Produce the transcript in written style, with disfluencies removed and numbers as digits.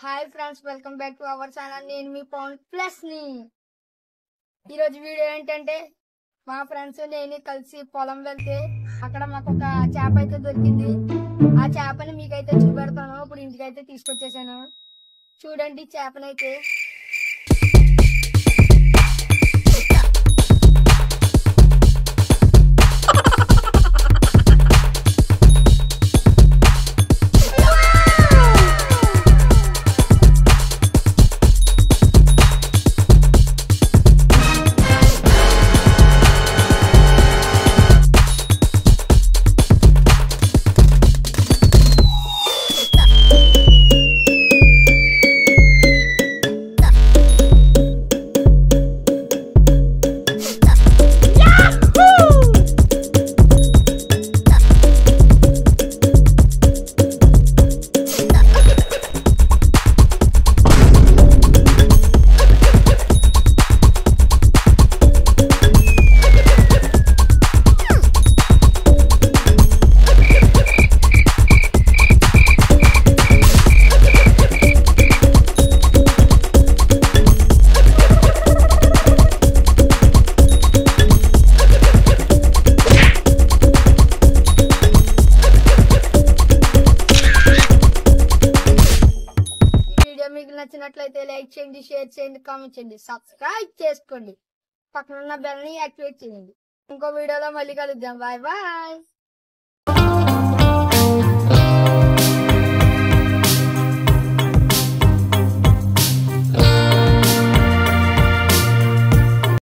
Hi friends, welcome back to our channel. నేను మీ Pawan plus ని. ఈరోజు వీడియో ఏంటంటే, మా ఫ్రెండ్స్ నేను కలిసి పొలం వెళ్తే అక్కడ మాకు ఒక చేప అయితే దొరికింది. ఆ చేపని మీకైతే చూపెడతాను. ఇప్పుడు ఇంటికైతే తీసుకొచ్చేసాను. చూడండి చేపనైతే. మీకు నచ్చినట్లయితే లైక్ చేయండి, షేర్ చేయండి, కామెంట్ చేయండి, సబ్స్క్రైబ్ చేసుకోండి, పక్కన ఉన్న బెల్ ని యాక్టివేట్ చేయండి. ఇంకో వీడియోలో మళ్ళీ కలుద్దాం. Bye bye.